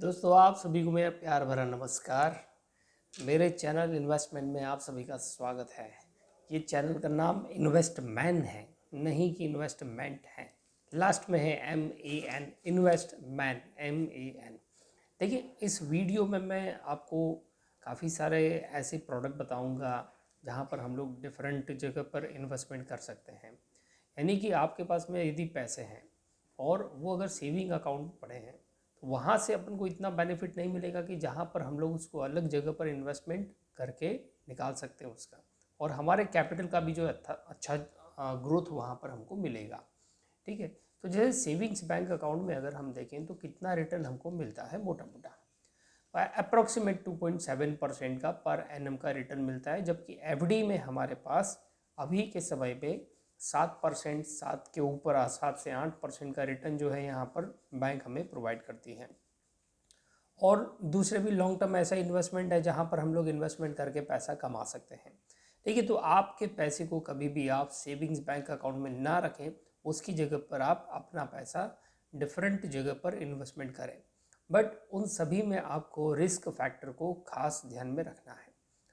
दोस्तों, आप सभी को मेरा प्यार भरा नमस्कार। मेरे चैनल इन्वेस्टमेंट में आप सभी का स्वागत है। ये चैनल का नाम इन्वेस्टमैन है, नहीं कि इन्वेस्टमेंट है। लास्ट में है MAN, इन्वेस्टमैन, MAN। देखिए, इस वीडियो में मैं आपको काफ़ी सारे ऐसे प्रोडक्ट बताऊंगा जहां पर हम लोग डिफरेंट जगह पर इन्वेस्टमेंट कर सकते हैं। यानी कि आपके पास में यदि पैसे हैं और वो अगर सेविंग अकाउंट पड़े हैं तो वहाँ से अपन को इतना बेनिफिट नहीं मिलेगा कि जहाँ पर हम लोग उसको अलग जगह पर इन्वेस्टमेंट करके निकाल सकते हैं उसका, और हमारे कैपिटल का भी जो अच्छा ग्रोथ वहाँ पर हमको मिलेगा। ठीक है, तो जैसे सेविंग्स बैंक अकाउंट में अगर हम देखें तो कितना रिटर्न हमको मिलता है, मोटा मोटा अप्रोक्सीमेट 2.7% का पर एनम का रिटर्न मिलता है, जबकि एफडी में हमारे पास अभी के समय पे 7%, 7 के ऊपर 7 से 8% का रिटर्न जो है यहाँ पर बैंक हमें प्रोवाइड करती है। और दूसरे भी लॉन्ग टर्म ऐसा इन्वेस्टमेंट है जहाँ पर हम लोग इन्वेस्टमेंट करके पैसा कमा सकते हैं। ठीक है, तो आपके पैसे को कभी भी आप सेविंग्स बैंक अकाउंट में ना रखें, उसकी जगह पर आप अपना पैसा डिफरेंट जगह पर इन्वेस्टमेंट करें। बट उन सभी में आपको रिस्क फैक्टर को खास ध्यान में रखना है।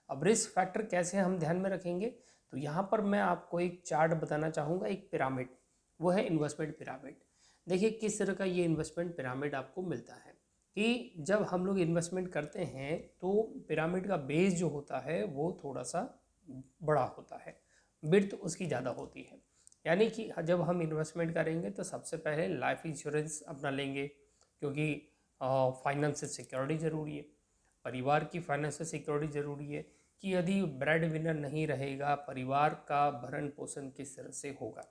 अब रिस्क फैक्टर कैसे हम ध्यान में रखेंगे, तो यहाँ पर मैं आपको एक चार्ट बताना चाहूँगा, एक पिरामिड। वो है इन्वेस्टमेंट पिरामिड। देखिए किस तरह का ये इन्वेस्टमेंट पिरामिड आपको मिलता है कि जब हम लोग इन्वेस्टमेंट करते हैं तो पिरामिड का बेस जो होता है वो थोड़ा सा बड़ा होता है, बिर्थ उसकी ज़्यादा होती है। यानी कि जब हम इन्वेस्टमेंट करेंगे तो सबसे पहले लाइफ इंश्योरेंस अपना लेंगे, क्योंकि फाइनेंशियल सिक्योरिटी ज़रूरी है, परिवार की फाइनेंशियल सिक्योरिटी ज़रूरी है कि यदि ब्रेड विनर नहीं रहेगा परिवार का भरण पोषण किस तरह से होगा।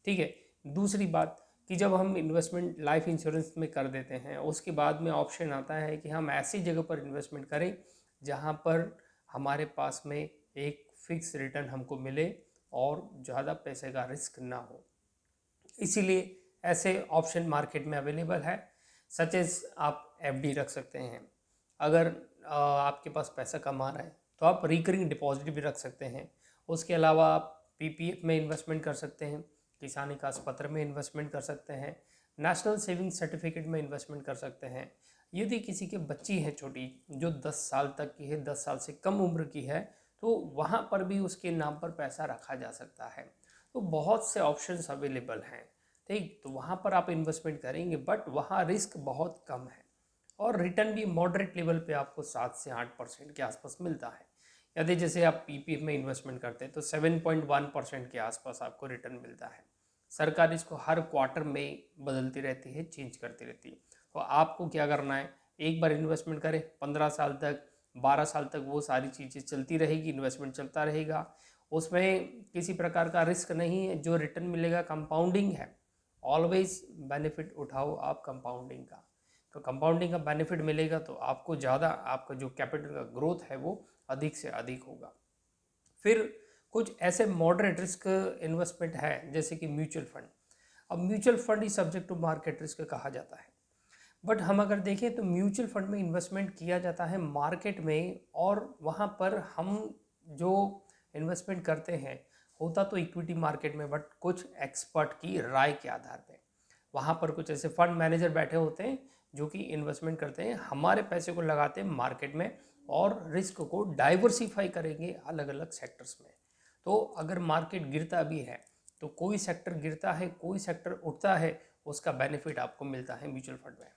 ठीक है, दूसरी बात कि जब हम इन्वेस्टमेंट लाइफ इंश्योरेंस में कर देते हैं उसके बाद में ऑप्शन आता है कि हम ऐसी जगह पर इन्वेस्टमेंट करें जहां पर हमारे पास में एक फिक्स रिटर्न हमको मिले और ज़्यादा पैसे का रिस्क ना हो। इसीलिए ऐसे ऑप्शन मार्केट में अवेलेबल है। सच एज आप एफडी रख सकते हैं, अगर आपके पास पैसा कम आ रहा है तो आप रिकरिंग डिपॉजिट भी रख सकते हैं। उसके अलावा आप पीपीएफ में इन्वेस्टमेंट कर सकते हैं, किसान विकास पत्र में इन्वेस्टमेंट कर सकते हैं, नेशनल सेविंग सर्टिफिकेट में इन्वेस्टमेंट कर सकते हैं। यदि किसी की बच्ची है छोटी जो 10 साल तक की है, 10 साल से कम उम्र की है, तो वहाँ पर भी उसके नाम पर पैसा रखा जा सकता है। तो बहुत से ऑप्शंस अवेलेबल हैं। ठीक, तो वहाँ पर आप इन्वेस्टमेंट करेंगे बट वहाँ रिस्क बहुत कम है और रिटर्न भी मॉडरेट लेवल पे आपको 7 से 8% के आसपास मिलता है। यदि जैसे आप पीपीएफ में इन्वेस्टमेंट करते हैं तो 7.1% के आसपास आपको रिटर्न मिलता है। सरकार इसको हर क्वार्टर में बदलती रहती है, चेंज करती रहती है। तो आपको क्या करना है, एक बार इन्वेस्टमेंट करें, 15 साल तक, 12 साल तक वो सारी चीज़ें चलती रहेगी, इन्वेस्टमेंट चलता रहेगा, उसमें किसी प्रकार का रिस्क नहीं है। जो रिटर्न मिलेगा कंपाउंडिंग है, ऑलवेज बेनिफिट उठाओ आप कंपाउंडिंग का। तो कंपाउंडिंग का बेनिफिट मिलेगा तो आपको ज़्यादा, आपका जो कैपिटल का ग्रोथ है वो अधिक से अधिक होगा। फिर कुछ ऐसे मॉडरेट रिस्क इन्वेस्टमेंट है जैसे कि म्यूचुअल फंड। अब म्यूचुअल फंड ही सब्जेक्ट टू मार्केट रिस्क कहा जाता है, बट हम अगर देखें तो म्यूचुअल फंड में इन्वेस्टमेंट किया जाता है मार्केट में, और वहाँ पर हम जो इन्वेस्टमेंट करते हैं होता तो इक्विटी मार्केट में, बट कुछ एक्सपर्ट की राय के आधार पे वहाँ पर कुछ ऐसे फंड मैनेजर बैठे होते हैं जो कि इन्वेस्टमेंट करते हैं, हमारे पैसे को लगाते हैं मार्केट में और रिस्क को डाइवर्सिफाई करेंगे अलग अलग सेक्टर्स में। तो अगर मार्केट गिरता भी है तो कोई सेक्टर गिरता है, कोई सेक्टर उठता है, उसका बेनिफिट आपको मिलता है म्यूचुअल फंड में।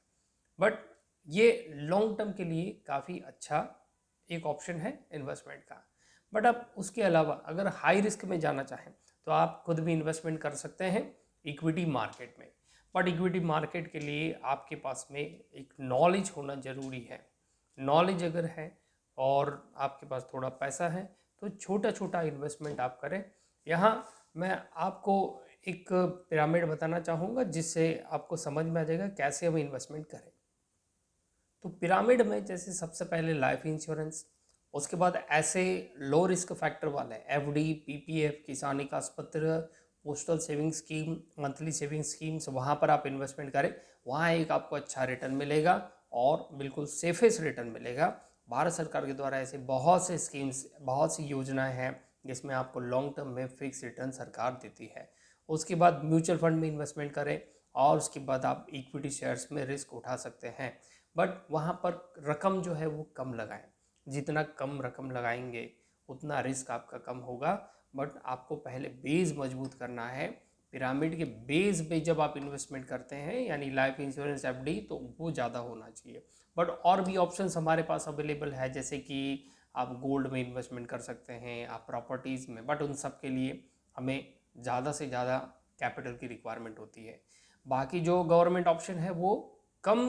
बट ये लॉन्ग टर्म के लिए काफ़ी अच्छा एक ऑप्शन है इन्वेस्टमेंट का। बट आप उसके अलावा अगर हाई रिस्क में जाना चाहें तो आप खुद भी इन्वेस्टमेंट कर सकते हैं इक्विटी मार्केट में। बट इक्विटी मार्केट के लिए आपके पास में एक नॉलेज होना ज़रूरी है। नॉलेज अगर है और आपके पास थोड़ा पैसा है तो छोटा छोटा इन्वेस्टमेंट आप करें। यहाँ मैं आपको एक पिरामिड बताना चाहूँगा जिससे आपको समझ में आ जाएगा कैसे हम इन्वेस्टमेंट करें। तो पिरामिड में जैसे सबसे पहले लाइफ इंश्योरेंस, उसके बाद ऐसे लो रिस्क फैक्टर वाले एफडी, पीपीएफ, किसान विकास पत्र, postal saving scheme, monthly saving schemes, वहाँ पर आप इन्वेस्टमेंट करें। वहाँ एक आपको अच्छा रिटर्न मिलेगा और बिल्कुल सेफेस्ट रिटर्न मिलेगा। भारत सरकार के द्वारा ऐसे बहुत से स्कीम्स, बहुत सी योजनाएं हैं जिसमें आपको लॉन्ग टर्म में फिक्स रिटर्न सरकार देती है। उसके बाद म्यूचुअल फंड में इन्वेस्टमेंट करें और उसके बाद आप इक्विटी शेयर्स में रिस्क उठा सकते हैं। बट वहाँ पर रकम जो है वो कम लगाएं, जितना कम रकम लगाएंगे उतना रिस्क आपका कम होगा। बट आपको पहले बेस मजबूत करना है। पिरामिड के बेस पे जब आप इन्वेस्टमेंट करते हैं यानी लाइफ इंश्योरेंस एफडी, तो वो ज़्यादा होना चाहिए। बट और भी ऑप्शंस हमारे पास अवेलेबल है, जैसे कि आप गोल्ड में इन्वेस्टमेंट कर सकते हैं, आप प्रॉपर्टीज़ में, बट उन सब के लिए हमें ज़्यादा से ज़्यादा कैपिटल की रिक्वायरमेंट होती है। बाकी जो गवर्नमेंट ऑप्शन है वो कम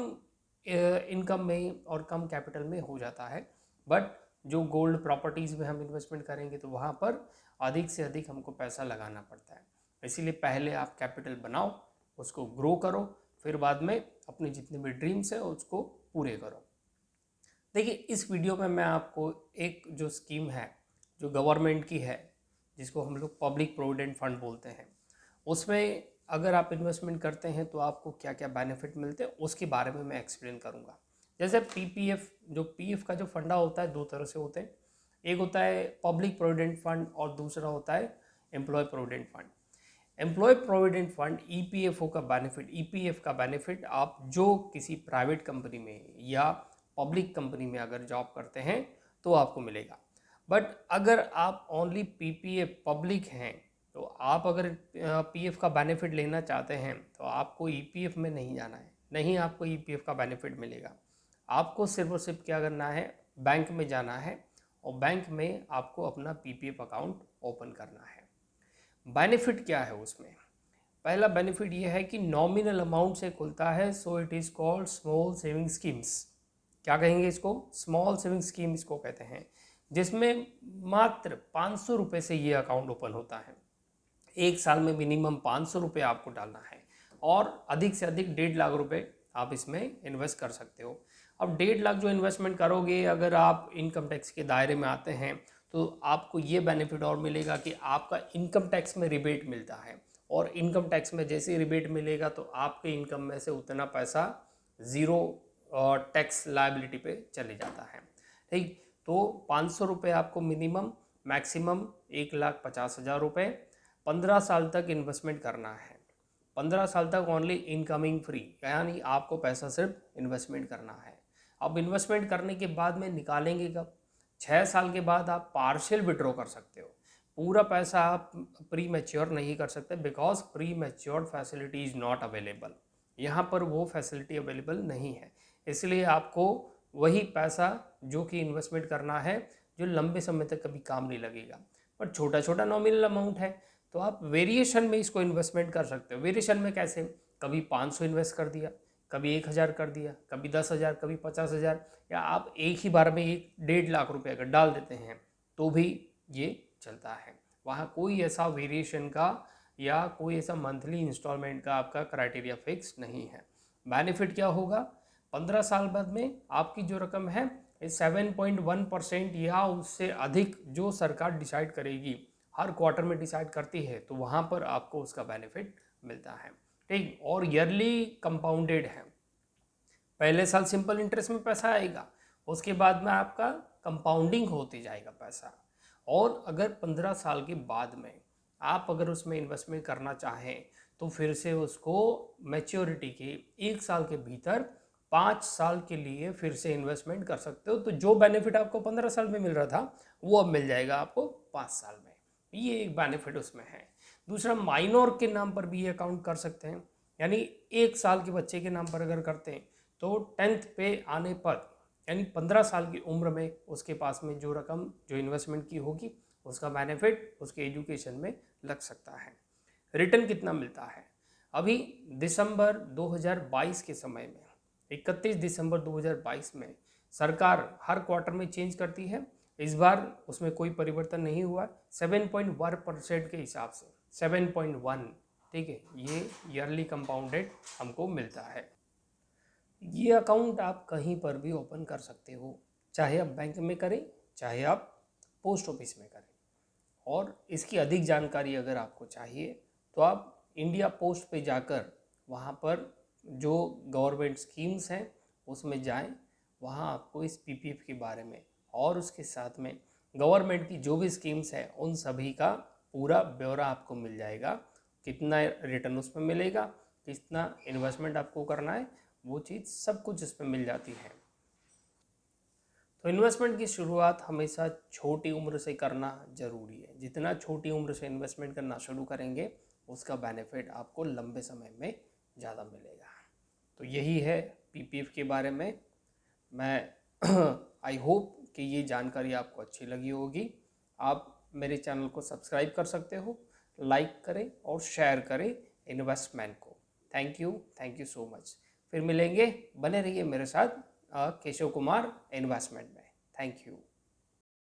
इनकम में और कम कैपिटल में हो जाता है। बट जो गोल्ड प्रॉपर्टीज़ में हम इन्वेस्टमेंट करेंगे तो वहाँ पर अधिक से अधिक हमको पैसा लगाना पड़ता है। इसीलिए पहले आप कैपिटल बनाओ, उसको ग्रो करो, फिर बाद में अपने जितने भी ड्रीम्स हैं उसको पूरे करो। देखिए, इस वीडियो में मैं आपको एक जो स्कीम है जो गवर्नमेंट की है, जिसको हम लोग पब्लिक प्रोविडेंट फंड बोलते हैं, उसमें अगर आप इन्वेस्टमेंट करते हैं तो आपको क्या क्या बेनिफिट मिलते हैं उसके बारे में मैं एक्सप्लेन करूंगा। जैसे पीपीएफ, जो पीएफ का जो फंडा होता है दो तरह से होते हैं। एक होता है पब्लिक प्रोविडेंट फंड और दूसरा होता है employ provident fund. Employ provident fund EPFO का बेनिफिट, ईपीएफ का बेनिफिट आप जो किसी प्राइवेट कंपनी में या पब्लिक कंपनी में अगर जॉब करते हैं तो आपको मिलेगा। बट अगर आप ओनली पीपीएफ पब्लिक हैं तो आप अगर पीएफ का बेनिफिट लेना चाहते हैं तो आपको ईपीएफ में नहीं जाना है, नहीं आपको ईपीएफ का बेनिफिट मिलेगा। आपको सिर्फ और सिर्फ क्या करना है, बैंक में जाना है और बैंक में आपको अपना पीपीएफ अकाउंट ओपन करना है। बेनिफिट क्या है उसमें? पहला बेनिफिट ये है कि नॉमिनल अमाउंट से खुलता है, so it is called small saving schemes. क्या कहेंगे इसको? स्मॉल सेविंग स्कीम इसको कहते हैं, जिसमें मात्र 500 रुपये से ये अकाउंट ओपन होता है। एक साल में मिनिमम 500 रुपये आपको डालना है और अधिक से अधिक 1.5 लाख रुपए आप इसमें इन्वेस्ट कर सकते हो। अब 1.5 लाख जो इन्वेस्टमेंट करोगे, अगर आप इनकम टैक्स के दायरे में आते हैं तो आपको ये बेनिफिट और मिलेगा कि आपका इनकम टैक्स में रिबेट मिलता है, और इनकम टैक्स में जैसे ही रिबेट मिलेगा तो आपके इनकम में से उतना पैसा ज़ीरो टैक्स लायबिलिटी पे चले जाता है। ठीक, तो 500 रुपये आपको मिनिमम, मैक्सिमम 1,50,000 रुपये 15 साल तक इन्वेस्टमेंट करना है। 15 साल तक ओनली इनकमिंग फ्री, यानी आपको पैसा सिर्फ इन्वेस्टमेंट करना है। अब इन्वेस्टमेंट करने के बाद में निकालेंगे कब? 6 साल के बाद आप पार्शियल विड्रॉ कर सकते हो। पूरा पैसा आप प्री मैच्योर नहीं कर सकते, because pre matured facility is not available. यहाँ पर वो फैसिलिटी अवेलेबल नहीं है। इसलिए आपको वही पैसा जो कि इन्वेस्टमेंट करना है जो लंबे समय तक कभी काम नहीं लगेगा, पर छोटा छोटा नॉमिनल अमाउंट है, तो आप वेरिएशन में इसको इन्वेस्टमेंट कर सकते हो। वेरिएशन में कैसे? कभी 500 इन्वेस्ट कर दिया, कभी 1,000 कर दिया, कभी 10,000, कभी 50,000, या आप एक ही बार में 1.5 लाख रुपये अगर डाल देते हैं तो भी ये चलता है। वहाँ कोई ऐसा वेरिएशन का या कोई ऐसा मंथली इंस्टॉलमेंट का आपका क्राइटेरिया फिक्स नहीं है। बेनिफिट क्या होगा? 15 साल बाद में आपकी जो रकम है 7.1% या उससे अधिक जो सरकार डिसाइड करेगी, हर क्वार्टर में डिसाइड करती है, तो वहाँ पर आपको उसका बेनिफिट मिलता है। ठीक, और ईयरली कंपाउंडेड है। पहले साल सिंपल इंटरेस्ट में पैसा आएगा, उसके बाद में आपका कंपाउंडिंग होते जाएगा पैसा। और अगर 15 साल के बाद में आप अगर उसमें इन्वेस्टमेंट करना चाहें तो फिर से उसको मैच्योरिटी के 1 साल के भीतर 5 साल के लिए फिर से इन्वेस्टमेंट कर सकते हो। तो जो बेनिफिट आपको 15 साल में मिल रहा था वो अब मिल जाएगा आपको 5 साल में। ये एक बेनिफिट उसमें है। दूसरा, माइनर के नाम पर भी ये अकाउंट कर सकते हैं, यानी 1 साल के बच्चे के नाम पर अगर करते हैं तो 10th पे आने पर, यानी 15 साल की उम्र में उसके पास में जो रकम जो इन्वेस्टमेंट की होगी उसका बेनिफिट उसके एजुकेशन में लग सकता है। रिटर्न कितना मिलता है? अभी दिसंबर 2022 के समय में, 31 दिसंबर 2022 में सरकार हर क्वार्टर में चेंज करती है। इस बार उसमें कोई परिवर्तन नहीं हुआ। 7.1% के हिसाब से 7.1, ठीक है, ये ईयरली कंपाउंडेड हमको मिलता है। ये अकाउंट आप कहीं पर भी ओपन कर सकते हो, चाहे आप बैंक में करें चाहे आप पोस्ट ऑफिस में करें। और इसकी अधिक जानकारी अगर आपको चाहिए तो आप इंडिया पोस्ट पे जाकर वहाँ पर जो गवर्नमेंट स्कीम्स हैं उसमें जाएं। वहाँ आपको इस पीपीएफ के बारे में और उसके साथ में गवर्नमेंट की जो भी स्कीम्स हैं उन सभी का पूरा ब्यौरा आपको मिल जाएगा। कितना रिटर्न उसमें मिलेगा, जितना इन्वेस्टमेंट आपको करना है वो चीज़ सब कुछ इसमें मिल जाती है। तो इन्वेस्टमेंट की शुरुआत हमेशा छोटी उम्र से करना ज़रूरी है। जितना छोटी उम्र से इन्वेस्टमेंट करना शुरू करेंगे उसका बेनिफिट आपको लंबे समय में ज़्यादा मिलेगा। तो यही है पीपीएफ के बारे में। मैं आई होप कि ये जानकारी आपको अच्छी लगी होगी। आप मेरे चैनल को सब्सक्राइब कर सकते हो, लाइक करें और शेयर करें इन्वेस्टमेंट को। Thank you so much. फिर मिलेंगे, बने रहिए मेरे साथ केशव कुमार इन्वेस्टमेंट में। Thank you.